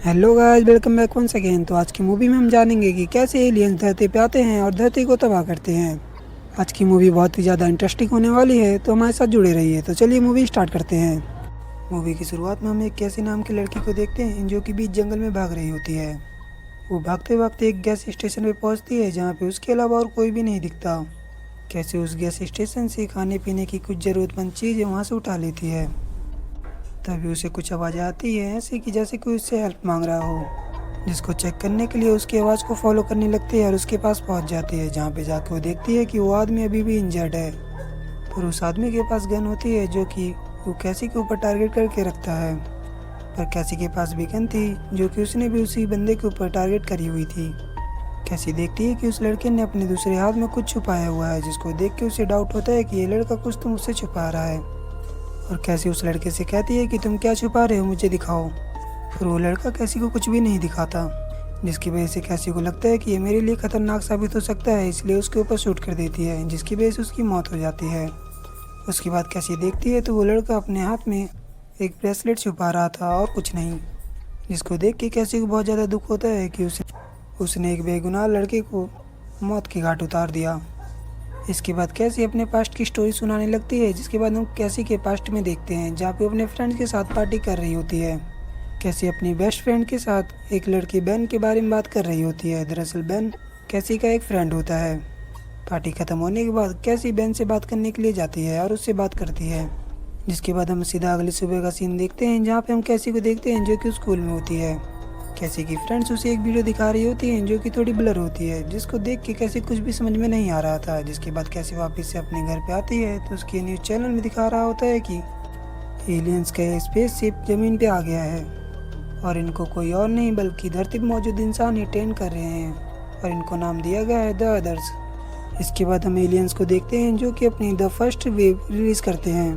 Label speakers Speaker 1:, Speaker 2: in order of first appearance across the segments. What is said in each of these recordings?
Speaker 1: Hello guys, welcome back once again. तो आज की मूवी में हम जानेंगे कि कैसे एलियंस धरती पे आते हैं और धरती को तबाह करते हैं। आज की मूवी बहुत ही ज़्यादा इंटरेस्टिंग होने वाली है, तो हमारे साथ जुड़े रहिए। तो चलिए मूवी स्टार्ट करते हैं। मूवी की शुरुआत में हम एक कैसी नाम की लड़की को देखते हैं जो कि बीच जंगल में भाग रही होती है। वो भागते भागते एक गैस स्टेशन पे पहुंचती है जहाँ पे उसके अलावा और कोई भी नहीं दिखता। कैसे उस गैस स्टेशन से खाने पीने की कुछ ज़रूरतमंद चीज़ें वहाँ से उठा लेती है। तभी उसे कुछ आवाज़ आती है, ऐसे कि जैसे कोई उससे हेल्प मांग रहा हो, जिसको चेक करने के लिए उसकी आवाज़ को फॉलो करने लगती है और उसके पास पहुंच जाती है, जहाँ पे जाके वो देखती है कि वो आदमी अभी भी इंजर्ड है। पर उस आदमी के पास गन होती है जो कि वो कैसी के ऊपर टारगेट करके रखता है। पर कैसी के पास भी गन थी जो कि उसने भी उसी बंदे के ऊपर टारगेट करी हुई थी। कैसी देखती है कि उस लड़के ने अपने दूसरे हाथ में कुछ छुपाया हुआ है, जिसको देख के उसे डाउट होता है कि ये लड़का कुछ तो मुझसे छुपा रहा है। और कैसी उस लड़के से कहती है कि तुम क्या छुपा रहे हो, मुझे दिखाओ। पर वो लड़का कैसी को कुछ भी नहीं दिखाता, जिसकी वजह से कैसी को लगता है कि ये मेरे लिए खतरनाक साबित हो सकता है, इसलिए उसके ऊपर शूट कर देती है, जिसकी वजह से उसकी मौत हो जाती है। उसके बाद कैसी देखती है तो वो लड़का अपने हाथ में एक ब्रेसलेट छुपा रहा था और कुछ नहीं, जिसको देख के कैसी को बहुत ज़्यादा दुख होता है कि उसने एक बेगुनाह लड़के को मौत के घाट उतार दिया। इसके बाद कैसी अपने पास्ट की स्टोरी सुनाने लगती है, जिसके बाद हम कैसी के पास्ट में देखते हैं जहाँ पे वो अपने फ्रेंड्स के साथ पार्टी कर रही होती है। कैसी अपनी बेस्ट फ्रेंड के साथ एक लड़की बेन के बारे में बात कर रही होती है। दरअसल बेन कैसी का एक फ्रेंड होता है। पार्टी खत्म होने के बाद कैसी बेन से बात करने के लिए जाती है और उससे बात करती है, जिसके बाद हम सीधा अगली सुबह का सीन देखते हैं जहाँ पे हम कैसी को देखते हैं जो कि स्कूल में होती है। कैसी की फ्रेंड्स उसे एक वीडियो दिखा रही होती हैं जो कि थोड़ी ब्लर होती है, जिसको देख के कैसी कुछ भी समझ में नहीं आ रहा था। जिसके बाद कैसी वापस से अपने घर पे आती है तो उसके न्यूज़ चैनल में दिखा रहा होता है कि एलियंस का स्पेसशिप ज़मीन पे आ गया है और इनको कोई और नहीं बल्कि धरती पर मौजूद इंसान ही ट्रेन कर रहे हैं और इनको नाम दिया गया है द अदर्स। इसके बाद हम एलियंस को देखते हैं जो कि अपनी द फर्स्ट वेव रिलीज़ करते हैं।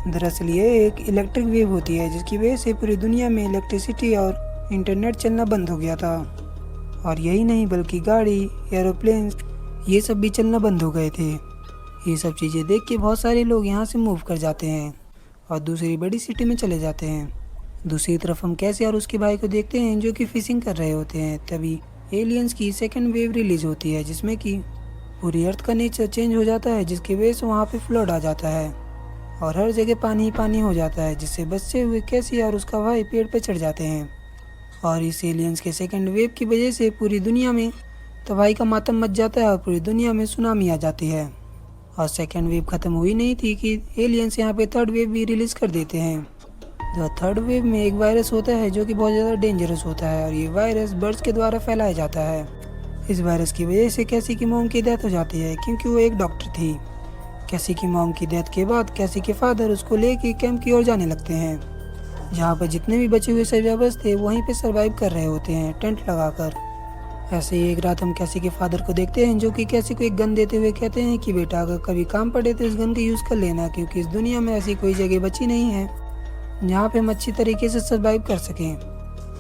Speaker 1: दरअसल ये एक इलेक्ट्रिक वेव होती है जिसकी वजह से पूरी दुनिया में इलेक्ट्रिसिटी और इंटरनेट चलना बंद हो गया था। और यही नहीं बल्कि गाड़ी, एरोप्लेन, ये सब भी चलना बंद हो गए थे। ये सब चीज़ें देख के बहुत सारे लोग यहाँ से मूव कर जाते हैं और दूसरी बड़ी सिटी में चले जाते हैं। दूसरी तरफ हम कैसे और उसके भाई को देखते हैं जो कि फिशिंग कर रहे होते हैं। तभी एलियंस की सेकंड वेव रिलीज होती है जिसमें कि पूरी अर्थ का नेचर चेंज हो जाता है, जिसकी वजह से वहाँ पे फ्लड आ जाता है और हर जगह पानी ही पानी हो जाता है, जिससे बचते हुए कैसी और उसका भाई पेड़ पे चढ़ जाते हैं। और इस एलियंस के सेकंड वेव की वजह से पूरी दुनिया में तबाही का मातम मच जाता है और पूरी दुनिया में सुनामी आ जाती है। और सेकंड वेव ख़त्म हुई नहीं थी कि एलियंस यहाँ पे थर्ड वेव भी रिलीज़ कर देते हैं। तो थर्ड वेव में एक वायरस होता है जो कि बहुत ज़्यादा डेंजरस होता है और ये वायरस बर्ड्स के द्वारा फैलाया जाता है। इस वायरस की वजह से कैसी की मॉम की डेथ हो जाती है क्योंकि वो एक डॉक्टर थी। कैसी की मॉम की डेथ के बाद कैसी के फादर उसको लेके कैंप की ओर जाने लगते हैं, जहाँ पर जितने भी बचे हुए सर्वाइवर्स थे वहीं पे सरवाइव कर रहे होते हैं टेंट लगाकर। ऐसे ही एक रात हम कैसी के फादर को देखते हैं जो कि कैसी को एक गन देते हुए कहते हैं कि बेटा अगर कभी काम पड़े तो इस गन का यूज़ कर लेना, क्योंकि इस दुनिया में ऐसी कोई जगह बची नहीं है जहाँ पे हम अच्छी तरीके से सर्वाइव कर सकें,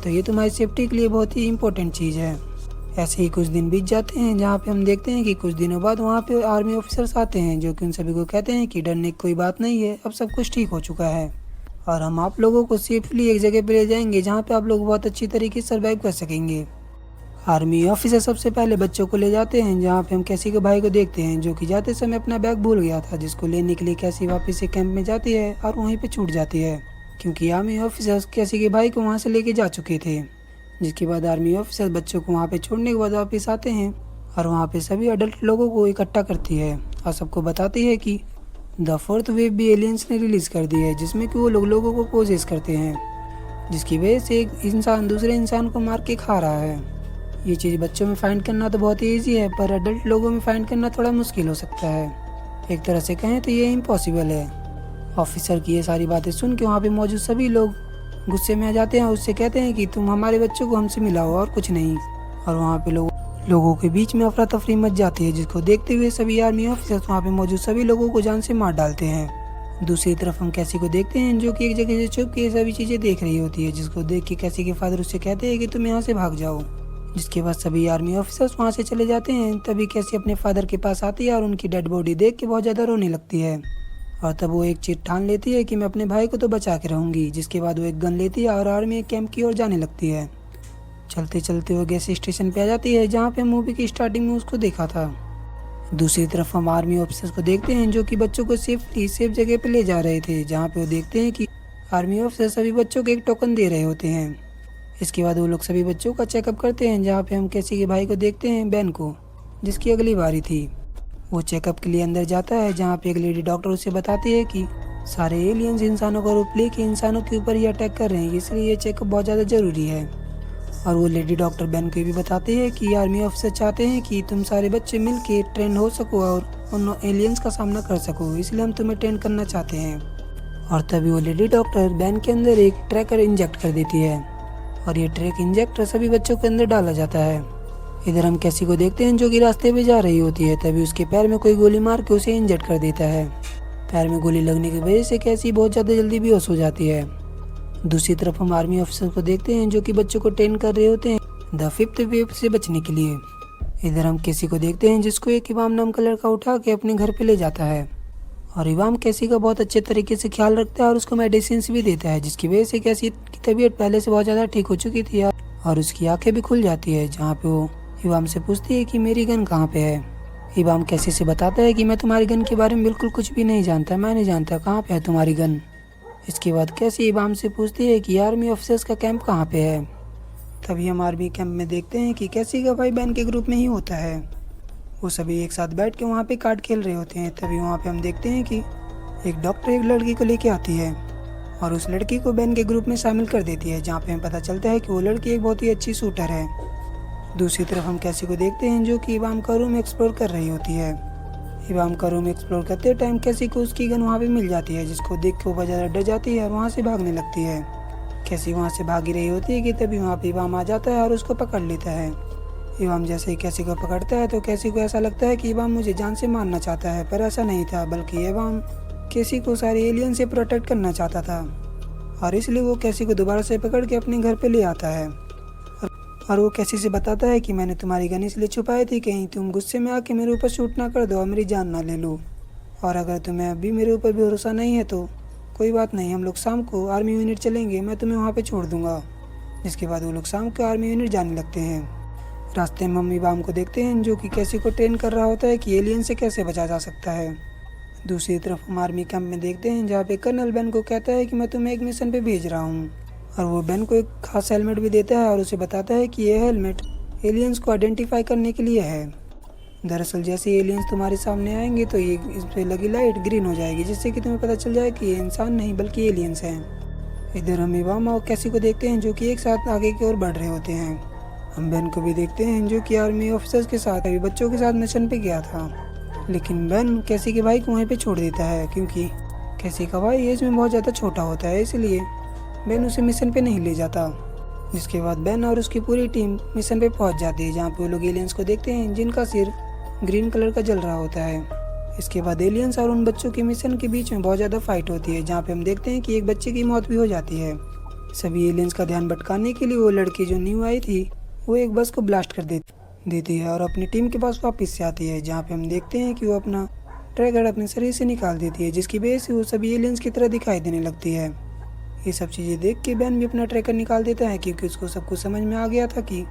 Speaker 1: तो ये तुम्हारी सेफ्टी के लिए बहुत ही इंपॉर्टेंट चीज़ है। ऐसे ही कुछ दिन बीत जाते हैं जहाँ पे हम देखते हैं कि कुछ दिनों बाद वहाँ पे आर्मी ऑफिसर्स आते हैं जो कि उन सभी को कहते हैं कि डरने की कोई बात नहीं है, अब सब कुछ ठीक हो चुका है और हम आप लोगों को सेफली एक जगह पे ले जाएंगे जहाँ पे आप लोग बहुत अच्छी तरीके से सर्वाइव कर सकेंगे। आर्मी ऑफिसर सबसे पहले बच्चों को ले जाते हैं जहाँ पे हम कैसी के भाई को देखते हैं जो कि जाते समय अपना बैग भूल गया था, जिसको लेने के लिए कैसी वापस से कैंप में जाती है और वहीं पे छूट जाती है क्योंकि आर्मी ऑफिसर्स कैसी के भाई को वहाँ से लेके जा चुके थे। जिसके बाद आर्मी ऑफिसर बच्चों को वहाँ पे छोड़ने के बाद वापस आते हैं और वहाँ पे सभी अडल्ट लोगों को इकट्ठा करती है और सबको बताती है कि द फोर्थ वेव भी एलियंस ने रिलीज़ कर दी है, जिसमें कि वो लोगों को पोजेस करते हैं, जिसकी वजह से एक इंसान दूसरे इंसान को मार के खा रहा है। ये चीज़ बच्चों में फाइंड करना तो बहुत ही ईजी है, पर अडल्ट लोगों में फाइंड करना थोड़ा मुश्किल हो सकता है। एक तरह से कहें तो ये इम्पॉसिबल है। ऑफिसर की ये सारी बातें सुन के वहाँ पे मौजूद सभी लोग गुस्से में आ जाते हैं, उससे कहते हैं कि तुम हमारे बच्चों को हमसे मिलाओ और कुछ नहीं। और वहाँ पे लोगों के बीच में अफरा तफरी मच जाती है, जिसको देखते हुए सभी आर्मी ऑफिसर्स वहाँ पे मौजूद सभी लोगों को जान से मार डालते हैं। दूसरी तरफ हम कैसी को देखते हैं जो कि एक जगह से छुप के सभी चीज़ें देख रही होती है, जिसको देख के कैसी के फादर उससे कहते हैं कि तुम यहाँ से भाग जाओ। जिसके बाद सभी आर्मी ऑफिसर्स वहाँ से चले जाते हैं। तभी कैसी अपने फादर के पास आती है और उनकी डेड बॉडी देख के बहुत ज़्यादा रोने लगती है और तब वो एक चीज ठान लेती है कि मैं अपने भाई को तो बचा के रहूंगी। जिसके बाद वो एक गन लेती है और आर्मी कैंप की ओर जाने लगती है। चलते चलते वो गैस स्टेशन पे आ जाती है जहाँ पे मूवी की स्टार्टिंग में उसको देखा था। दूसरी तरफ हम आर्मी ऑफिसर्स को देखते हैं जो कि बच्चों को सेफ जगह पे ले जा रहे थे, जहाँ पे वो देखते हैं कि आर्मी ऑफिसर सभी बच्चों को एक टोकन दे रहे होते हैं। इसके बाद वो लोग सभी बच्चों का चेकअप करते हैं, जहाँ पे हम कैसी के भाई को देखते हैं, बेन को, जिसकी अगली बारी थी। वो चेकअप के लिए अंदर जाता है जहाँ पे एक लेडी डॉक्टर उसे बताती है कि सारे एलियंस इंसानों का रूप लेके इंसानों के ऊपर ही अटैक कर रहे हैं, इसलिए ये चेकअप बहुत ज़्यादा ज़रूरी है। और वो लेडी डॉक्टर बेन को भी बताती है कि आर्मी ऑफिसर चाहते हैं कि तुम सारे बच्चे मिल के ट्रेन हो सको और उन एलियंस का सामना कर सको, इसलिए हम तुम्हें ट्रेन करना चाहते हैं। और तभी वो लेडी डॉक्टर बेन के अंदर एक ट्रैकर इंजेक्ट कर देती है और ये ट्रैक इंजेक्टर सभी बच्चों के अंदर डाला जाता है। इधर हम कैसी को देखते हैं जो कि रास्ते पे जा रही होती है, तभी उसके पैर में कोई गोली मार के उसे इंजेक्ट कर देता है। पैर में गोली लगने की वजह से कैसी बहुत ज़्यादा जल्दी बेहोश हो जाती है। दूसरी तरफ हम आर्मी ऑफिसर को देखते हैं जो कि बच्चों को ट्रेन कर रहे होते हैं द 5th वेव से बचने के लिए। इधर हम कैसी को देखते हैं जिसको एक इमाम नाम का लड़का उठा के अपने घर पे ले जाता है और इमाम कैसी का बहुत अच्छे तरीके से ख्याल रखता है और उसको मेडिसिन भी देता है, जिसकी वजह से कैसी की तबीयत पहले से बहुत ज़्यादा ठीक हो चुकी थी और उसकी आंखें भी खुल जाती है। जहाँ पे वो इमाम से पूछती है कि मेरी गन कहाँ पे है। इमाम कैसी से बताता है कि मैं तुम्हारी गन के बारे में बिल्कुल कुछ भी नहीं जानता, मैं नहीं जानता कहाँ पे है तुम्हारी गन। इसके बाद कैसी इमाम से पूछती है कि आर्मी ऑफिसर्स का कैंप कहाँ पे है। तभी हम आर्मी कैंप में देखते हैं कि कैसी का भाई बेन के ग्रुप में ही होता है। वो सभी एक साथ बैठ के वहाँ पे कार्ड खेल रहे होते हैं। तभी वहाँ पे हम देखते हैं कि एक डॉक्टर एक लड़की को लेके आती है और उस लड़की को बेन के ग्रुप में शामिल कर देती है, जहाँ पे हमें पता चलता है कि वो लड़की एक बहुत ही अच्छी शूटर है। दूसरी तरफ हम कैसी को देखते हैं जो कि इमाम का रूम एक्सप्लोर कर रही होती है। इमाम का रूम एक्सप्लोर करते टाइम कैसी को उसकी गन वहाँ पे मिल जाती है, जिसको देख के वो बहुत ज़्यादा डर जाती है और वहाँ से भागने लगती है। कैसी वहाँ से भागी रही होती है कि तभी वहाँ पे इमाम आ जाता है और उसको पकड़ लेता है। इमाम जैसे ही कैसी को पकड़ता है तो कैसी को ऐसा लगता है कि इमाम मुझे जान से मारना चाहता है, पर ऐसा नहीं था, बल्कि इमाम कैसी को सारे एलियन से प्रोटेक्ट करना चाहता था और इसलिए वो कैसी को दोबारा से पकड़ के अपने घर पे ले आता है। और वो कैसी से बताता है कि मैंने तुम्हारी गन इसलिए छुपाई थी कहीं तुम गुस्से में आके मेरे ऊपर शूट ना कर दो और मेरी जान ना ले लो, और अगर तुम्हें अभी मेरे ऊपर भरोसा नहीं है तो कोई बात नहीं, हम लोग शाम को आर्मी यूनिट चलेंगे, मैं तुम्हें वहाँ पे छोड़ दूंगा। जिसके बाद वो लोग शाम को आर्मी यूनिट जाने लगते हैं। रास्ते में हम इमाम को देखते हैं जो कि कैसी को ट्रेन कर रहा होता है कि एलियन से कैसे बचा जा सकता है। दूसरी तरफ हम आर्मी कैंप में देखते हैं जहाँ पे कर्नल बेन को कहता है कि मैं तुम्हें एक मिशन पे भेज रहा हूँ, और वो बेन को एक खास हेलमेट भी देता है और उसे बताता है कि यह हेलमेट एलियंस को आइडेंटिफाई करने के लिए है। दरअसल जैसे एलियंस तुम्हारे सामने आएंगे तो ये इस पे लगी लाइट ग्रीन हो जाएगी, जिससे कि तुम्हें पता चल जाए कि ये इंसान नहीं बल्कि एलियंस हैं। इधर हम इमाम और कैसी को देखते हैं जो कि एक साथ आगे की ओर बढ़ रहे होते हैं। हम बेन को भी देखते हैं जो कि आर्मी ऑफिसर्स के साथ अभी बच्चों के साथ मिशन पे गया था, लेकिन बेन कैसी के भाई को वहीं पे छोड़ देता है क्योंकि कैसी का भाई एज में बहुत ज़्यादा छोटा होता है, इसलिए बेन उसे मिशन पे नहीं ले जाता। जिसके बाद बेन और उसकी पूरी टीम मिशन पे पहुंच जाती है जहाँ पे वो लोग एलियंस को देखते हैं जिनका सिर ग्रीन कलर का जल रहा होता है। इसके बाद एलियंस और उन बच्चों के मिशन के बीच में बहुत ज़्यादा फाइट होती है, जहाँ पे हम देखते हैं कि एक बच्चे की मौत भी हो जाती है। सभी एलियंस का ध्यान भटकाने के लिए वो लड़की जो न्यू आई थी वो एक बस को ब्लास्ट कर देती है और अपनी टीम के पास वापस से आती है, जहाँ पे हम देखते हैं कि वो अपना ट्रैकर अपने शरीर से निकाल देती है, जिसकी वजह से वो सभी एलियंस की तरह दिखाई देने लगती है। ये सब चीज़ें देख के बेन भी अपना ट्रैकर निकाल देता है क्योंकि उसको सब कुछ समझ में आ गया था कि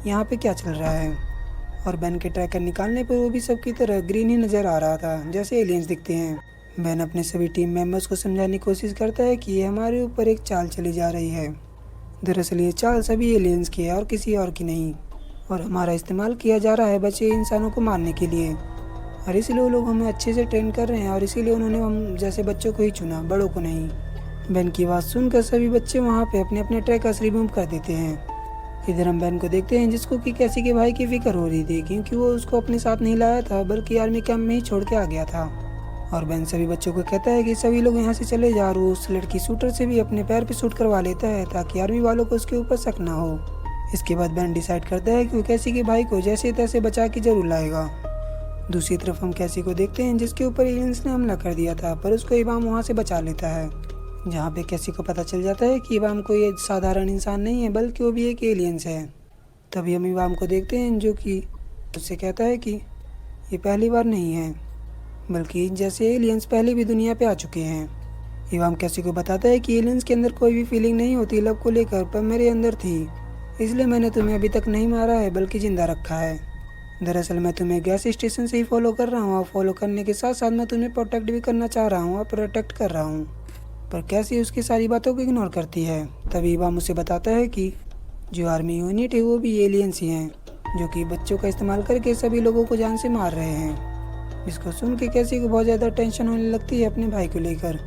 Speaker 1: यहाँ पे क्या चल रहा है। और बेन के ट्रैकर निकालने पर वो भी सबकी तरह ग्रीन ही नज़र आ रहा था जैसे एलियंस दिखते हैं। बेन अपने सभी टीम मेंबर्स को समझाने की कोशिश करता है कि ये हमारे ऊपर एक चाल चली जा रही है। दरअसल ये चाल सभी एलियंस की है और किसी और की नहीं, और हमारा इस्तेमाल किया जा रहा है बचे इंसानों को मारने के लिए, और इसीलिए वो लोग हमें अच्छे से ट्रेन कर रहे हैं और इसीलिए उन्होंने हम जैसे बच्चों को ही चुना, बड़ों को नहीं। बेन की बात सुनकर सभी बच्चे वहाँ पे अपने अपने ट्रैकर्स रिमूव कर देते हैं। इधर हम बेन को देखते हैं जिसको कि कैसी के भाई की फिक्र हो रही थी क्योंकि वो उसको अपने साथ नहीं लाया था बल्कि आर्मी कैंप में ही छोड़ के आ गया था। और बेन सभी बच्चों को कहता है कि सभी लोग यहाँ से चले जा, और वो उस लड़की शूटर से भी अपने पैर पे शूट करवा लेता है ताकि आर्मी वालों को उसके ऊपर शक ना हो। इसके बाद बेन डिसाइड करता है कि वो कैसी के भाई को जैसे तैसे बचा के जरूर लाएगा। दूसरी तरफ हम कैसी को देखते हैं जिसके ऊपर एलियंस ने हमला कर दिया था, पर उसको इमाम वहाँ से बचा लेता है, जहाँ पे कैसी को पता चल जाता है कि इमाम कोई ये साधारण इंसान नहीं है बल्कि वो भी एक एलियंस है। तभी हम इमाम को देखते हैं जो कि उससे कहता है कि ये पहली बार नहीं है बल्कि जैसे एलियंस पहले भी दुनिया पे आ चुके हैं। इमाम कैसी को बताता है कि एलियंस के अंदर कोई भी फीलिंग नहीं होती लव को लेकर, पर मेरे अंदर थी, इसलिए मैंने तुम्हें अभी तक नहीं मारा है बल्कि ज़िंदा रखा है। दरअसल मैं तुम्हें गैस स्टेशन से ही फॉलो कर रहा हूँ और फॉलो करने के साथ साथ मैं तुम्हें प्रोटेक्ट भी करना चाह रहा हूँ और प्रोटेक्ट कर रहा हूँ। पर कैसी उसकी सारी बातों को इग्नोर करती है। तभी इवाम उसे बताता है कि जो आर्मी यूनिट है वो भी एलियंस ही हैं, जो कि बच्चों का इस्तेमाल करके सभी लोगों को जान से मार रहे हैं। इसको सुन के कैसी को बहुत ज़्यादा टेंशन होने लगती है अपने भाई को लेकर,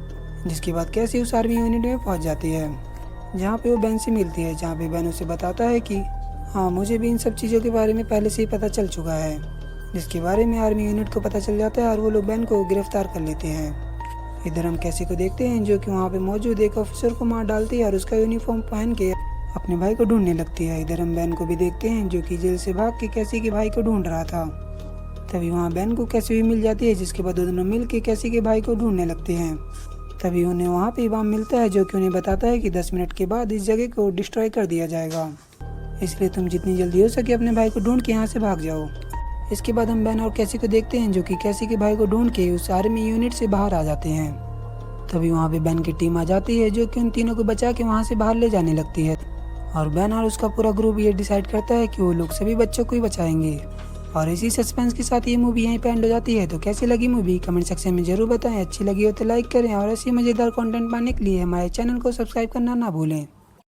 Speaker 1: जिसके बाद कैसी उस आर्मी यूनिट में पहुंच जाती है, जहां पे वो बैन से मिलती है, जहां पे बैन उसे बताता है कि हाँ मुझे भी इन सब चीज़ों के बारे में पहले से ही पता चल चुका है, जिसके बारे में आर्मी यूनिट को पता चल जाता है और वो लोग बैन को गिरफ्तार कर लेते हैं। इधर हम कैसी को देखते हैं जो कि वहाँ पे मौजूद एक ऑफिसर को मार डालती है और उसका यूनिफॉर्म पहन के अपने भाई को ढूंढने लगती है। इधर हम बैन को भी देखते हैं जो कि जेल से भाग के कैसी के भाई को ढूंढ रहा था। तभी वहाँ बैन को कैसी भी मिल जाती है, जिसके बाद दोनों मिल के कैसी के भाई को ढूंढने लगते हैं। तभी उन्हें वहाँ पे इवाम मिलता है जो कि उन्हें बताता है कि 10 मिनट के बाद इस जगह को डिस्ट्रॉय कर दिया जाएगा, इसलिए तुम जितनी जल्दी हो सके अपने भाई को ढूंढ के यहाँ से भाग जाओ। इसके बाद हम बैन और कैसी को देखते हैं जो कि कैसी के भाई को ढूंढ के उस आर्मी यूनिट से बाहर आ जाते हैं। तभी वहाँ पे बैन की टीम आ जाती है जो कि उन तीनों को बचा के वहाँ से बाहर ले जाने लगती है और बैन और उसका पूरा ग्रुप ये डिसाइड करता है कि वो लोग सभी बच्चों को ही बचाएंगे। और इसी सस्पेंस के साथ ये मूवी यहीं पे एंड हो जाती है। तो कैसी लगी मूवी कमेंट सेक्शन में जरूर बताएं। अच्छी लगी हो तो लाइक करें और ऐसी मज़ेदार कंटेंट पाने के लिए हमारे चैनल को सब्सक्राइब करना ना भूलें।